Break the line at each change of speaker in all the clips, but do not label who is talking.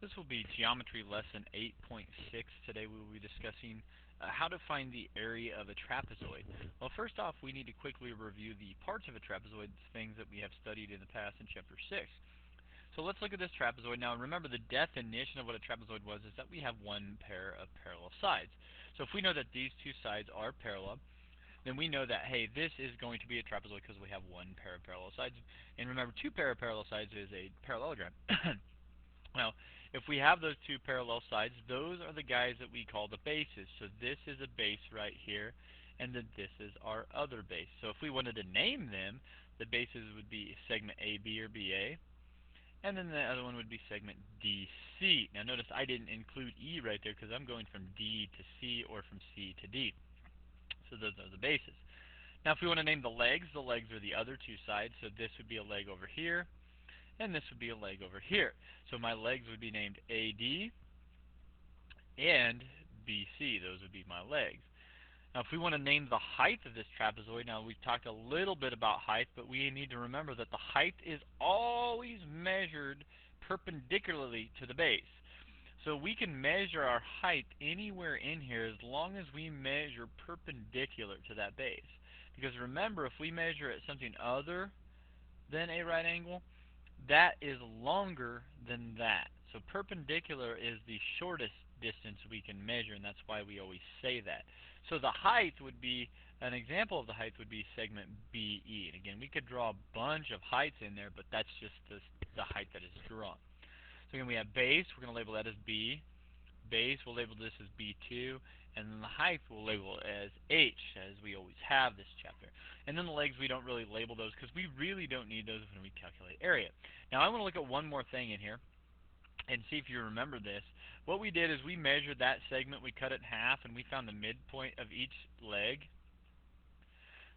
This will be Geometry Lesson 8.6. Today we will be discussing how to find the area of a trapezoid. Well, first off, we need to quickly review the parts of a trapezoid, things that we have studied in the past in Chapter 6. So let's look at this trapezoid. Now remember, the definition of what a trapezoid was is that we have one pair of parallel sides. So if we know that these two sides are parallel, then we know that, hey, this is going to be a trapezoid because we have one pair of parallel sides. And remember, two pair of parallel sides is a parallelogram. Now, if we have those two parallel sides, those are the guys that we call the bases. So this is a base right here, and then this is our other base. So if we wanted to name them, the bases would be segment AB or BA, and then the other one would be segment DC. Now notice I didn't include E right there because I'm going from D to C or from C to D. So those are the bases. Now if we want to name the legs are the other two sides. So this would be a leg over here, and this would be a leg over here. So my legs would be named AD and BC. Those would be my legs. Now if we want to name the height of this trapezoid, now we've talked a little bit about height, but we need to remember that the height is always measured perpendicularly to the base. So we can measure our height anywhere in here as long as we measure perpendicular to that base. Because remember, if we measure at something other than a right angle, that is longer than that. So perpendicular is the shortest distance we can measure, and that's why we always say that. So the height would be, an example of the height would be segment BE. And again, we could draw a bunch of heights in there, but that's just the height that is drawn. So again, we have base, we're going to label that as B. Base, we'll label this as B2, and then the height we'll label as H, as we always have this chapter. And then the legs, we don't really label those because we really don't need those when we calculate area. Now I want to look at one more thing in here and see if you remember this. What we did is we measured that segment, we cut it in half, and we found the midpoint of each leg.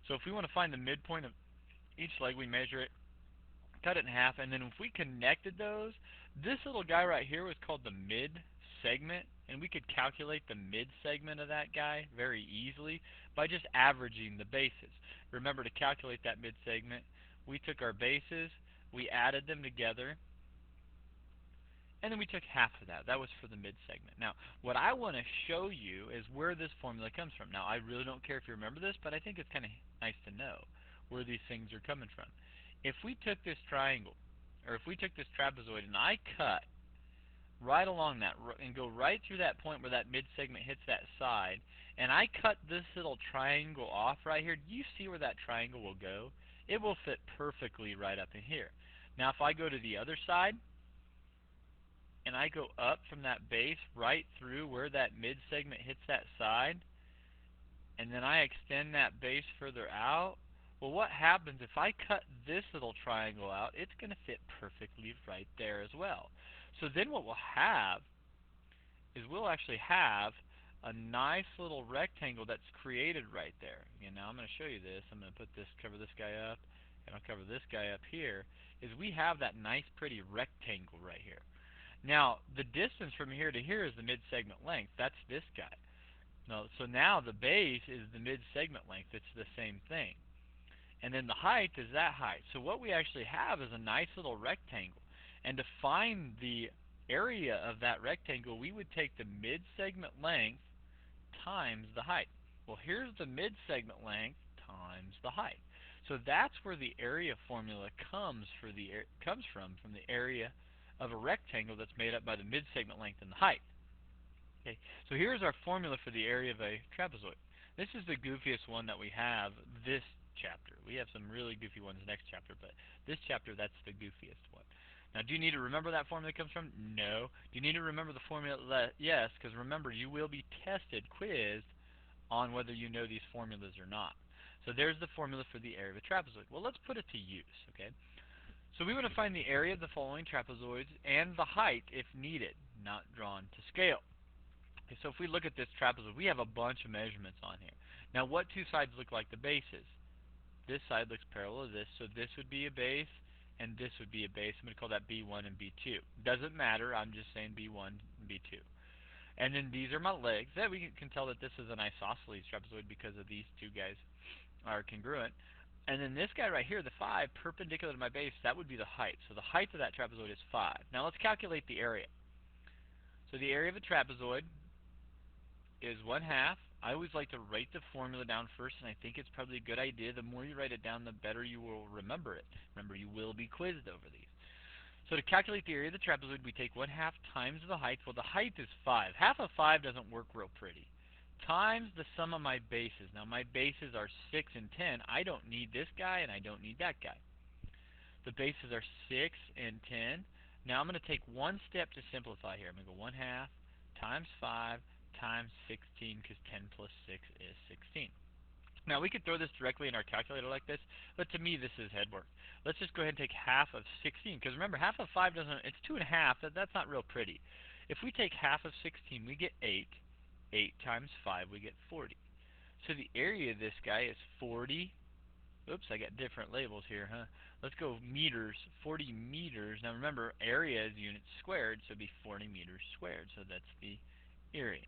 So if we want to find the midpoint of each leg, we measure it, cut it in half, and then if we connected those, this little guy right here was called the mid segment, and we could calculate the mid segment of that guy very easily by just averaging the bases. Remember, to calculate that mid segment, we took our bases, we added them together, and then we took half of that. That was for the mid segment. Now, what I want to show you is where this formula comes from. Now, I really don't care if you remember this, but I think it's kind of nice to know where these things are coming from. If we took this triangle, or if we took this trapezoid, and I cut right along that and go right through that point where that mid segment hits that side, and I cut this little triangle off right here, do you see where that triangle will go? It will fit perfectly right up in here. Now if I go to the other side and I go up from that base right through where that mid segment hits that side, and then I extend that base further out, well, what happens if I cut this little triangle out? It's going to fit perfectly right there as well. So then what we'll have is we'll actually have a nice little rectangle that's created right there. And now I'm going to show you this. I'm going to put this, cover this guy up, and I'll cover this guy up here. Is we have that nice pretty rectangle right here. Now the distance from here to here is the mid-segment length. That's this guy. So now the base is the mid-segment length. It's the same thing. And then the height is that height. So what we actually have is a nice little rectangle. And to find the area of that rectangle, we would take the mid-segment length times the height. Well, here's the mid-segment length times the height. So that's where the area formula comes from the area of a rectangle that's made up by the mid-segment length and the height. Okay, so here's our formula for the area of a trapezoid. This is the goofiest one that we have this chapter. We have some really goofy ones next chapter, but this chapter, that's the goofiest one. Now, do you need to remember that formula comes from? No. Do you need to remember the formula? Yes, because remember, you will be tested, quizzed, on whether you know these formulas or not. So there's the formula for the area of a trapezoid. Well, let's put it to use, okay? So we want to find the area of the following trapezoids and the height if needed, not drawn to scale. Okay, so if we look at this trapezoid, we have a bunch of measurements on here. Now, what two sides look like the bases? This side looks parallel to this, so this would be a base, and this would be a base. I'm going to call that B1 and B2. Doesn't matter, I'm just saying B1 and B2. And then these are my legs. That we can tell that this is an isosceles trapezoid because of these two guys are congruent. And then this guy right here, the 5, perpendicular to my base, that would be the height. So the height of that trapezoid is 5. Now let's calculate the area. So the area of a trapezoid is 1/2. I always like to write the formula down first, and I think it's probably a good idea. The more you write it down, the better you will remember it. Remember, you will be quizzed over these. So to calculate the area of the trapezoid, we take 1/2 times the height. Well, the height is 5. Half of 5 doesn't work real pretty. Times the sum of my bases. Now, my bases are 6 and 10. I don't need this guy, and I don't need that guy. The bases are 6 and 10. Now I'm going to take one step to simplify here. I'm going to go 1/2 times 5 times 16, because 10 plus 6 is 16. Now we could throw this directly in our calculator like this, but to me this is head work. Let's just go ahead and take half of 16, because remember, half of 5 doesn't, it's 2.5. That's not real pretty. If we take half of 16, we get 8. 8 times 5, we get 40. So the area of this guy is 40. Oops, I got different labels here, huh? Let's go meters, 40 meters. Now remember, area is units squared, so it'd be 40 meters squared. So that's the area.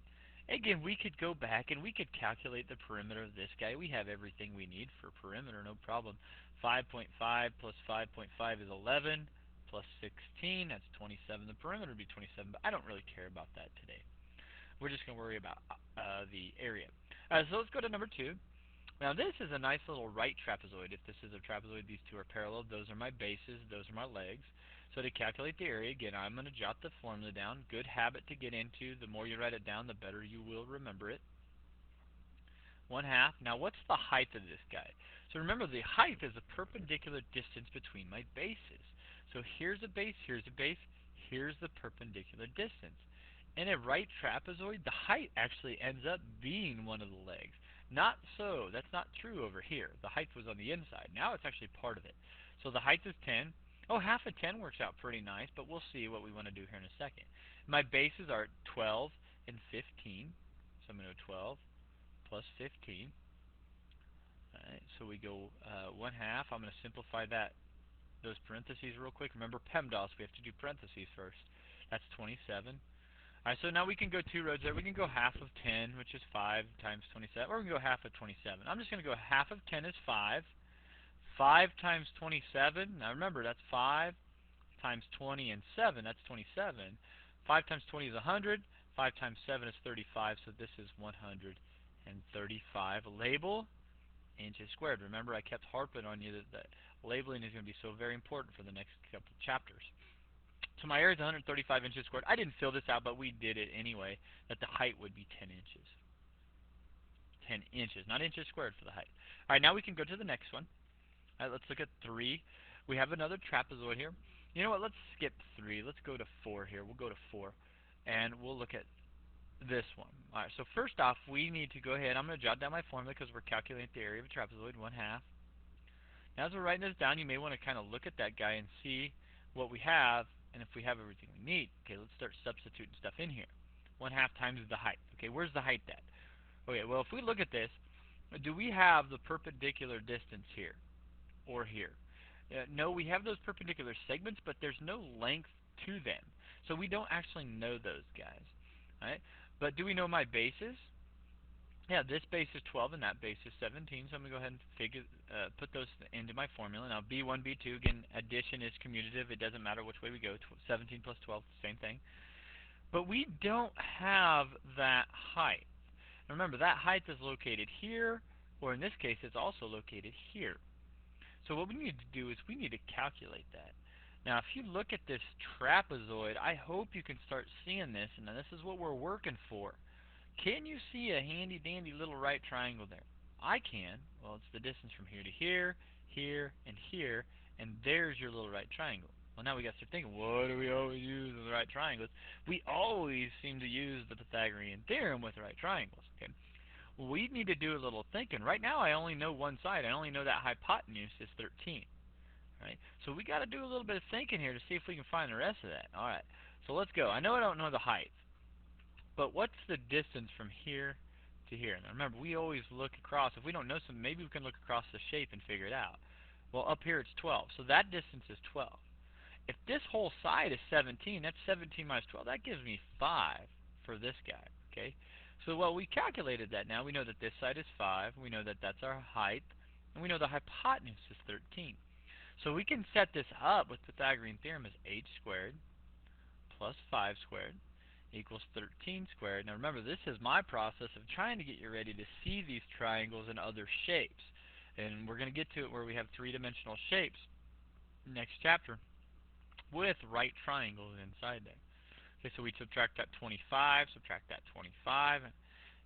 Again, we could go back and we could calculate the perimeter of this guy. We have everything we need for perimeter, no problem. 5.5 plus 5.5 is 11, plus 16, that's 27. The perimeter would be 27, but I don't really care about that today. We're just going to worry about the area. So let's go to number 2. Now this is a nice little right trapezoid. If this is a trapezoid, these two are parallel. Those are my bases. Those are my legs. So to calculate the area, again, I'm going to jot the formula down. Good habit to get into. The more you write it down, the better you will remember it. 1/2. Now what's the height of this guy? So remember, the height is the perpendicular distance between my bases. So here's a base, here's a base, here's the perpendicular distance. In a right trapezoid, the height actually ends up being one of the legs. Not so. That's not true over here. The height was on the inside. Now it's actually part of it. So the height is 10. Oh, half of 10 works out pretty nice, but we'll see what we want to do here in a second. My bases are 12 and 15. So I'm going to go 12 plus 15. Alright, so we go 1/2. I'm going to simplify those parentheses real quick. Remember PEMDAS, we have to do parentheses first. That's 27. Alright, so now we can go 2 rows there. We can go half of 10, which is 5 times 27, or we can go half of 27. I'm just going to go half of 10 is 5. 5 times 27, now remember, that's 5 times 20 and 7, that's 27. 5 times 20 is 100. 5 times 7 is 35, so this is 135. Label inches squared. Remember, I kept harping on you that labeling is going to be so very important for the next couple of chapters. So my area is 135 inches squared. I didn't fill this out, but we did it anyway, that the height would be 10 inches. 10 inches, not inches squared for the height. All right, now we can go to the next one. All right, let's look at 3. We have another trapezoid here. You know what, let's skip 3. Let's go to 4 here. We'll go to 4, and we'll look at this one. All right, so first off, we need to go ahead. I'm going to jot down my formula because we're calculating the area of a trapezoid, 1/2. Now, as we're writing this down, you may want to kind of look at that guy and see what we have, and if we have everything we need. Okay, let's start substituting stuff in here. 1/2 times the height. Okay, where's the height at? Okay, well, if we look at this, do we have the perpendicular distance here or here? No, we have those perpendicular segments, but there's no length to them. So we don't actually know those guys. All right? But do we know my bases? Yeah, this base is 12 and that base is 17, so I'm going to go ahead and put those into my formula. Now B1, B2, again, addition is commutative. It doesn't matter which way we go. 17 plus 12, same thing. But we don't have that height. Remember, that height is located here, or in this case, it's also located here. So what we need to do is we need to calculate that. Now, if you look at this trapezoid, I hope you can start seeing this, and this is what we're working for. Can you see a handy-dandy little right triangle there? I can. Well, it's the distance from here to here, here, and here, and there's your little right triangle. Well, now we got to start thinking, what do we always use with the right triangles? We always seem to use the Pythagorean theorem with right triangles. Okay. Well, we need to do a little thinking. Right now, I only know one side. I only know that hypotenuse is 13. Right? So we got to do a little bit of thinking here to see if we can find the rest of that. All right. So let's go. I know I don't know the height. But what's the distance from here to here? Now remember, we always look across. If we don't know something, maybe we can look across the shape and figure it out. Well, up here it's 12. So that distance is 12. If this whole side is 17, that's 17 minus 12. That gives me 5 for this guy. Okay. So well, we calculated that now. We know that this side is 5. We know that that's our height. And we know the hypotenuse is 13. So we can set this up with Pythagorean theorem as h squared plus 5 squared equals 13 squared. Now remember, this is my process of trying to get you ready to see these triangles and other shapes. And we're going to get to it where we have three-dimensional shapes next chapter with right triangles inside there. Okay, so we subtract that 25, subtract that 25,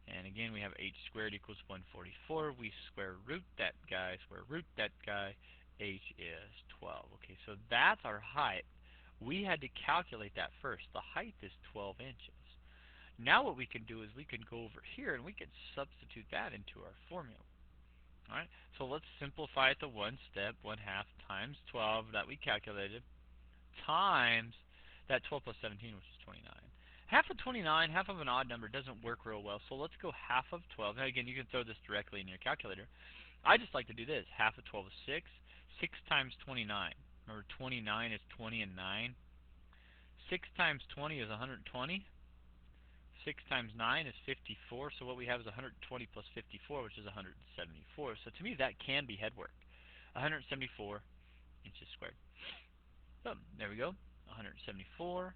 and again we have h squared equals 144. We square root that guy, square root that guy. H is 12. Okay, so that's our height. We had to calculate that first. The height is 12 inches. Now what we can do is we can go over here and we can substitute that into our formula. Alright, so let's simplify it to one step. 1/2 times 12 that we calculated times that 12 plus 17, which is 29. Half of 29, half of an odd number, doesn't work real well, so let's go half of 12. Now again, you can throw this directly in your calculator. I just like to do this. Half of 12 is 6. 6 times 29. Remember, 29 is 20 and 9. 6 times 20 is 120. 6 times 9 is 54, so what we have is 120 plus 54, which is 174. So to me, that can be head work. 174 inches squared. So there we go. 174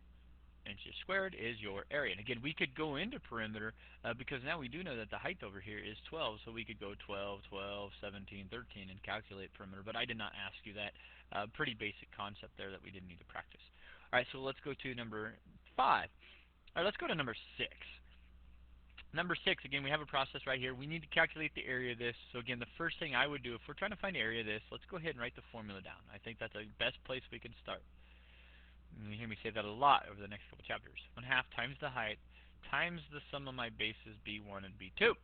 inches squared is your area. And again, we could go into perimeter because now we do know that the height over here is 12, so we could go 12, 12, 17, 13 and calculate perimeter, but I did not ask you that. Pretty basic concept there that we didn't need to practice. All right, so let's go to number 5. All right, let's go to number 6. Number 6, again, we have a process right here. We need to calculate the area of this. So again, the first thing I would do, if we're trying to find the area of this, let's go ahead and write the formula down. I think that's the best place we can start. And you hear me say that a lot over the next couple chapters. 1/2 times the height times the sum of my bases b1 and b2. All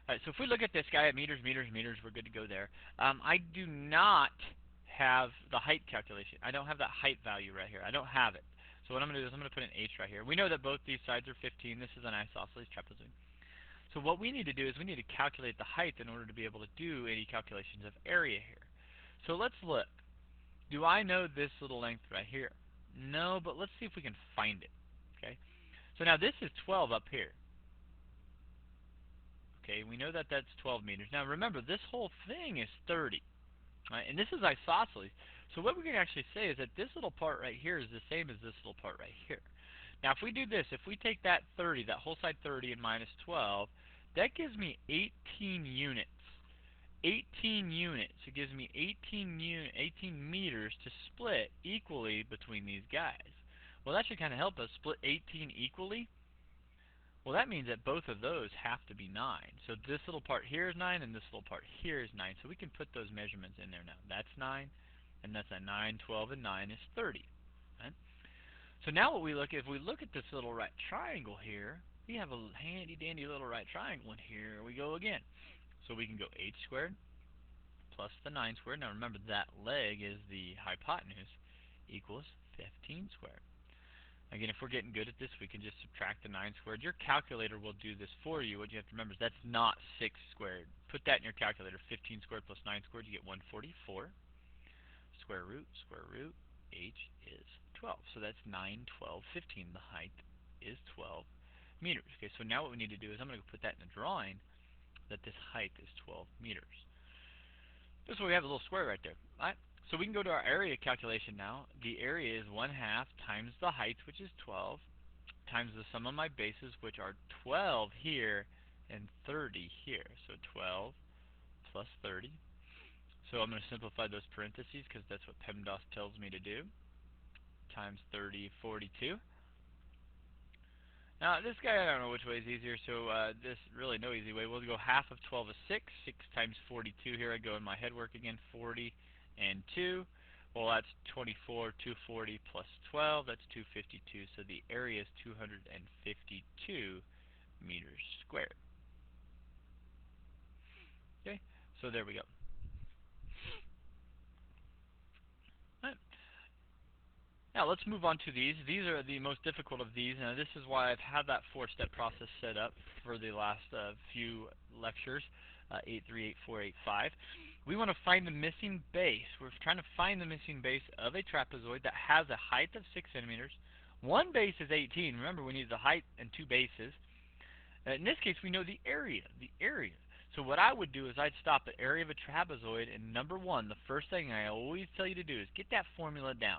right, so if we look at this guy at meters, meters, meters, we're good to go there. I do not have the height calculation. I don't have that height value right here. I don't have it. So what I'm going to do is I'm going to put an h right here. We know that both these sides are 15. This is an isosceles trapezoid. So what we need to do is we need to calculate the height in order to be able to do any calculations of area here. So let's look. Do I know this little length right here? No, but let's see if we can find it. Okay. So now this is 12 up here. Okay, we know that that's 12 meters. Now remember, this whole thing is 30. Right? And this is isosceles. So what we can actually say is that this little part right here is the same as this little part right here. Now if we do this, if we take that 30, that whole side 30 and minus 12, that gives me 18 units. 18 units. It gives me 18 meters to split equally between these guys. Well, that should kind of help us split 18 equally. Well, that means that both of those have to be 9. So this little part here is 9, and this little part here is 9. So we can put those measurements in there now. That's 9, and that's a 9, 12, and 9 is 30. Right? So now what we look at, if we look at this little right triangle here, we have a handy-dandy little right triangle in here. We go again. So we can go h squared plus the 9 squared. Now remember, that leg is the hypotenuse equals 15 squared. Again, if we're getting good at this, we can just subtract the 9 squared. Your calculator will do this for you. What you have to remember is that's not 6 squared. Put that in your calculator. 15 squared plus 9 squared, you get 144. Square root, h is 12. So that's 9, 12, 15. The height is 12 meters. Okay, so now what we need to do is I'm going to put that in the drawing that this height is 12 meters. This is where we have a little square right there. All right. So we can go to our area calculation now. The area is 1/2 times the height, which is 12, times the sum of my bases, which are 12 here and 30 here. So 12 plus 30. So I'm going to simplify those parentheses because that's what PEMDAS tells me to do. Times 30, 42. Now this guy, I don't know which way is easier, so this really no easy way. We'll go half of 12 is 6. 6 times 42. Here I go in my head work again. 40 and 2. Well, that's 24. 240 plus 12. That's 252. So the area is 252 meters squared. Okay, so there we go. Now let's move on to these. These are the most difficult of these. Now this is why I've had that 4-step process set up for the last few lectures, 8, 3, 8, 4, 8, 5. We want to find the missing base. We're trying to find the missing base of a trapezoid that has a height of 6 centimeters. One base is 18. Remember, we need the height and 2 bases. In this case, we know the area. So what I would do is I'd stop at area of a trapezoid, and number 1, the first thing I always tell you to do is get that formula down.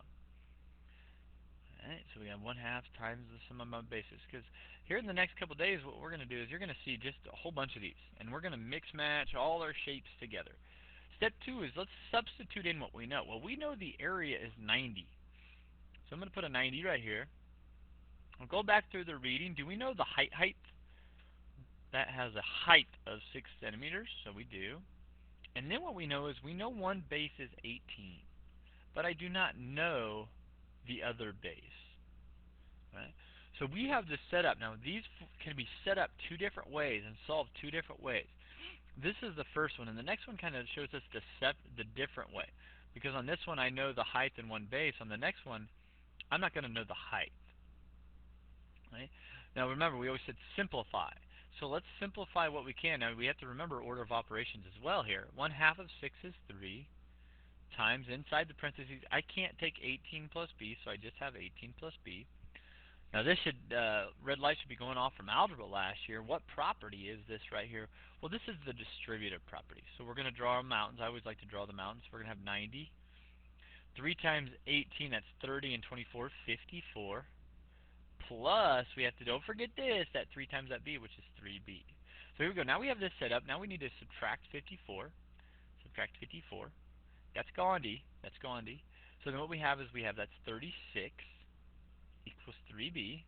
Alright, So we have 1/2 times the sum of my bases. Because here in the next couple days, what we're going to do is you're going to see just a whole bunch of these. And we're going to mix match all our shapes together. Step 2 is let's substitute in what we know. Well, we know the area is 90. So I'm going to put a 90 right here. I'll go back through the reading. Do we know the height? That has a height of 6 centimeters, so we do. And then what we know is we know one base is 18. But I do not know the other base. Right? So we have this set up. Now these can be set up two different ways and solved two different ways. This is the first one, and the next one kind of shows us the different way. Because on this one I know the height and one base. On the next one, I'm not going to know the height. Right? Now remember, we always said simplify. So let's simplify what we can. Now we have to remember order of operations as well here. 1/2 of 6 is 3 times inside the parentheses. I can't take 18 plus b, so I just have 18 plus b. Now this should, red light should be going off from algebra last year. What property is this right here? Well, this is the distributive property. So we're going to draw our mountains. I always like to draw the mountains. We're going to have 90. 3 times 18, that's 30, and 24, 54. Plus, we have to, don't forget this, that 3 times that b, which is 3b. So here we go. Now we have this set up. Now we need to subtract 54. Subtract 54. That's Gandhi. That's Gandhi. So then what we have is that's 36 equals 3b.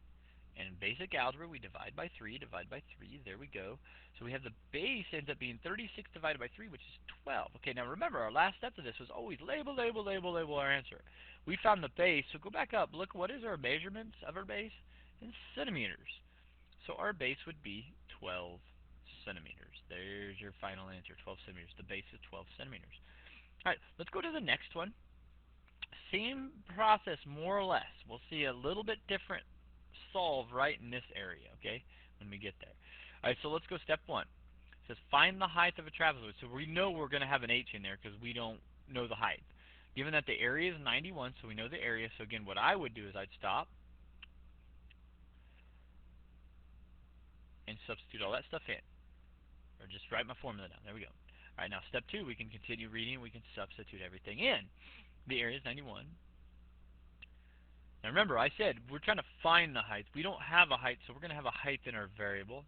And in basic algebra, we divide by 3, divide by 3. There we go. So we have the base ends up being 36 divided by 3, which is 12. Okay, now remember, our last step of this was always label, label, label, label our answer. We found the base, so go back up. Look, what is our measurements of our base? In centimeters. So our base would be 12 centimeters. There's your final answer, 12 centimeters. The base is 12 centimeters. All right, let's go to the next one. Same process, more or less. We'll see a little bit different solve right in this area, okay, when we get there. All right, so let's go step 1. It says find the height of a trapezoid. So we know we're going to have an h in there because we don't know the height. Given that the area is 91, so we know the area. So again, what I would do is I'd stop and substitute all that stuff in. Or just write my formula down. There we go. All right, now step 2, we can continue reading. We can substitute everything in. The area is 91. Now remember, I said we're trying to find the height. We don't have a height, so we're going to have a height in our variable.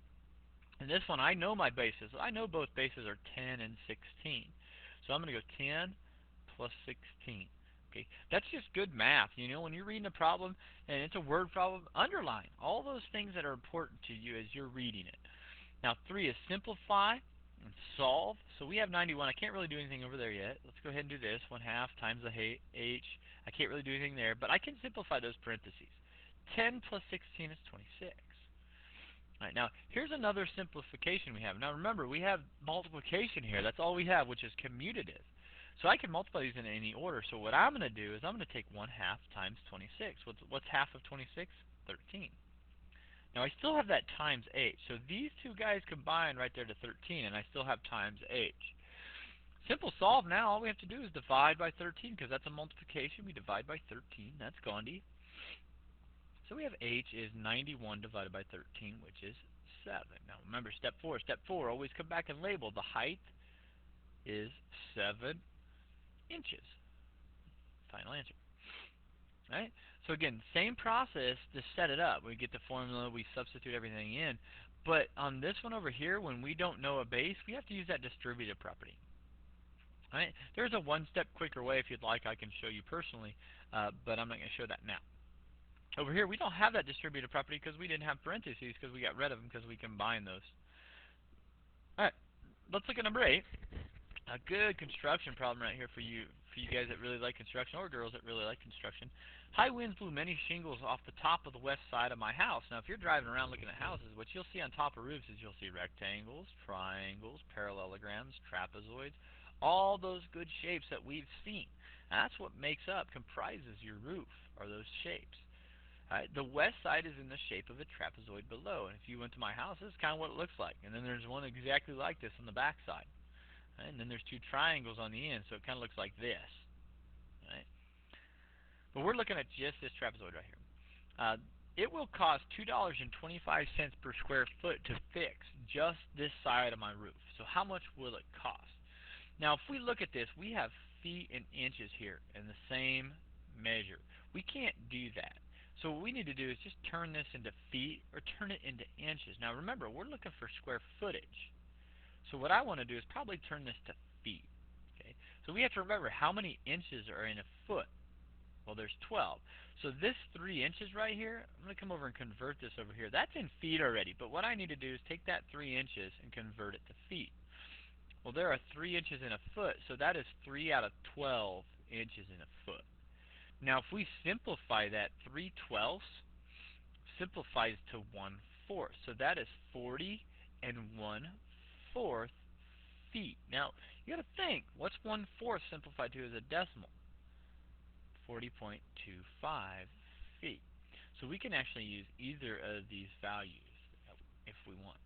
In this one, I know my bases. I know both bases are 10 and 16. So I'm going to go 10 plus 16. Okay, that's just good math. You know, when you're reading a problem and it's a word problem, underline all those things that are important to you as you're reading it. Now 3 is simplify and solve. So we have 91. I can't really do anything over there yet. Let's go ahead and do this. 1/2 times the h. I can't really do anything there, but I can simplify those parentheses. 10 plus 16 is 26. All right, now here's another simplification we have. Now remember, we have multiplication here. That's all we have, which is commutative. So I can multiply these in any order. So what I'm going to do is I'm going to take 1/2 times 26. What's half of 26? 13. Now I still have that times h. So these two guys combine right there to 13, and I still have times h. Simple solve now. All we have to do is divide by 13 because that's a multiplication. We divide by 13. That's Gandhi. So we have h is 91 divided by 13, which is 7. Now remember step 4. Step 4, always come back and label. The height is 7 inches. Final answer. All right? So again, same process to set it up. We get the formula, we substitute everything in. But on this one over here, when we don't know a base, we have to use that distributive property. All right? There's a one-step quicker way. If you'd like, I can show you personally, but I'm not going to show that now. Over here, we don't have that distributive property because we didn't have parentheses because we got rid of them because we combined those. All right, let's look at number 8. A good construction problem right here for you guys that really like construction, or girls that really like construction. High winds blew many shingles off the top of the west side of my house. Now, if you're driving around looking at houses, what you'll see on top of roofs is you'll see rectangles, triangles, parallelograms, trapezoids, all those good shapes that we've seen. And that's what comprises your roof, are those shapes. The west side is in the shape of a trapezoid below, and if you went to my house, this is kind of what it looks like. And then there's one exactly like this on the back side. And then there's 2 triangles on the end, so it kind of looks like this. Right? But we're looking at just this trapezoid right here. It will cost $2.25 per square foot to fix just this side of my roof. So how much will it cost? Now, if we look at this, we have feet and inches here in the same measure. We can't do that. So what we need to do is just turn this into feet or turn it into inches. Now remember, we're looking for square footage. So what I want to do is probably turn this to feet. Okay. So we have to remember how many inches are in a foot. Well, there's 12. So this 3 inches right here, I'm going to come over and convert this over here. That's in feet already, but what I need to do is take that 3 inches and convert it to feet. Well, there are 3 inches in a foot, so that is 3 out of 12 inches in a foot. Now, if we simplify that, 3/12 simplifies to 1/4. So that is 40 and 1/4 feet. Now, you got to think, what's 1/4 simplified to as a decimal? 40.25 feet. So we can actually use either of these values if we want.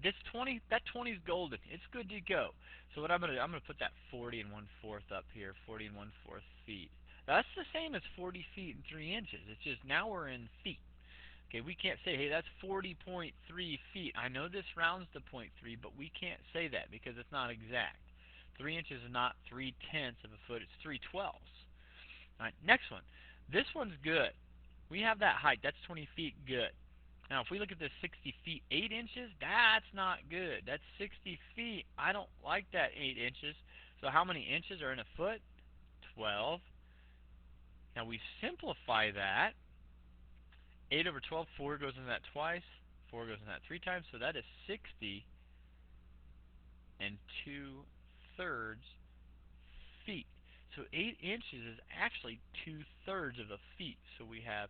This 20, that 20 is golden. It's good to go. So what I'm gonna put that 40 and 1/4 up here, 40 and 1/4 feet. That's the same as 40 feet and 3 inches. It's just now we're in feet. Okay, we can't say, hey, that's 40.3 feet. I know this rounds to .3, but we can't say that because it's not exact. 3 inches is not 3/10 of a foot. It's 3/12. All right, next one. This one's good. We have that height. That's 20 feet. Good. Now, if we look at this 60 feet 8 inches, that's not good. That's 60 feet. I don't like that 8 inches. So how many inches are in a foot? 12. Now we simplify that. 8 over 12, 4 goes in that twice. 4 goes in that 3 times. So that is 60 and 2/3 feet. So 8 inches is actually 2/3 of a feet. So we have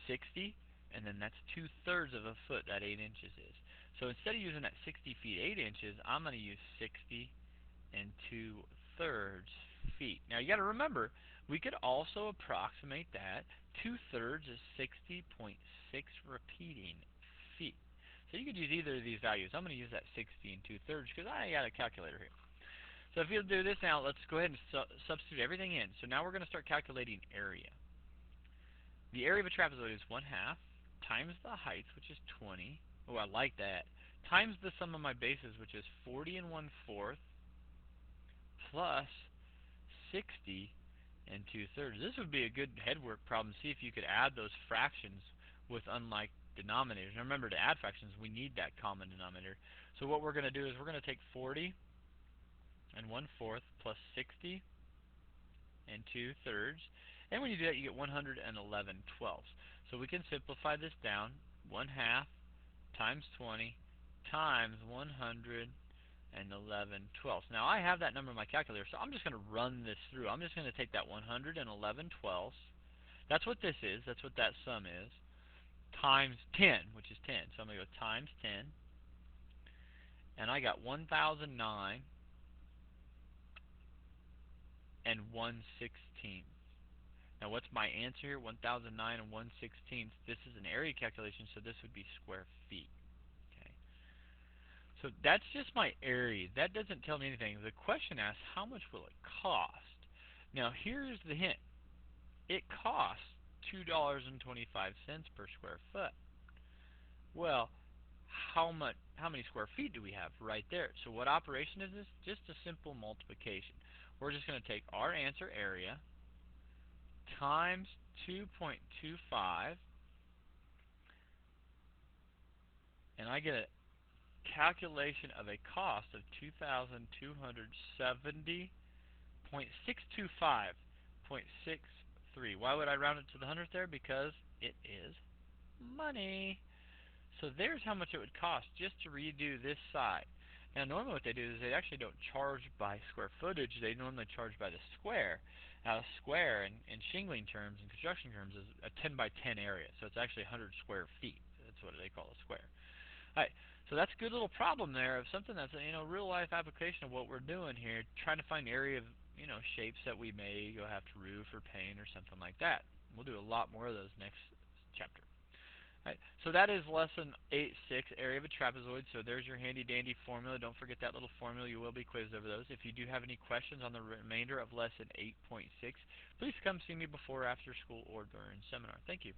60, and then that's 2/3 of a foot that 8 inches is. So instead of using that 60 feet 8 inches, I'm going to use 60 and 2/3 feet. Now you got to remember, we could also approximate that. 2/3 is 60.6 repeating feet. So you could use either of these values. I'm going to use that 60 and 2/3 because I got a calculator here. So if you'll do this now, let's go ahead and substitute everything in. So now we're going to start calculating area. The area of a trapezoid is 1/2 times the height, which is 20. Oh, I like that. Times the sum of my bases, which is 40 and 1/4, plus 60 and 2/3. This would be a good headwork problem. See if you could add those fractions with unlike denominators. Now remember, to add fractions, we need that common denominator. So what we're going to do is we're going to take 40 and 1/4 plus 60 and 2/3. And when you do that, you get 111/12. So we can simplify this down. 1/2 times 20 times 111/12. Now I have that number in my calculator, so I'm just going to run this through. I'm just going to take that 111/12. That's what this is. That's what that sum is. Times 10, which is 10. So I'm going to go times 10. And I got 1,009 and 1/16. Now what's my answer here? 1,009 and 1/16. This is an area calculation, so this would be square feet. Okay. So that's just my area. That doesn't tell me anything. The question asks, how much will it cost? Now here's the hint. It costs $2.25 per square foot. Well, how many square feet do we have? Right there. So what operation is this? Just a simple multiplication. We're just going to take our answer, area, times 2.25, and I get a calculation of a cost of 2,270.625.63. Why would I round it to the hundredth there? Because it is money. So there's how much it would cost just to redo this side. Now normally what they do is they actually don't charge by square footage, they normally charge by the square. Now a square in shingling terms and construction terms is a 10 by 10 area, so it's actually 100 square feet. That's what they call a square. Alright, so that's a good little problem there of something that's a real life application of what we're doing here, trying to find area of shapes that we may go have to roof or paint or something like that. We'll do a lot more of those next chapter. Right, so that is lesson 8.6, area of a trapezoid. So there's your handy dandy formula. Don't forget that little formula. You will be quizzed over those. If you do have any questions on the remainder of lesson 8.6, please come see me before or after school or during seminar. Thank you.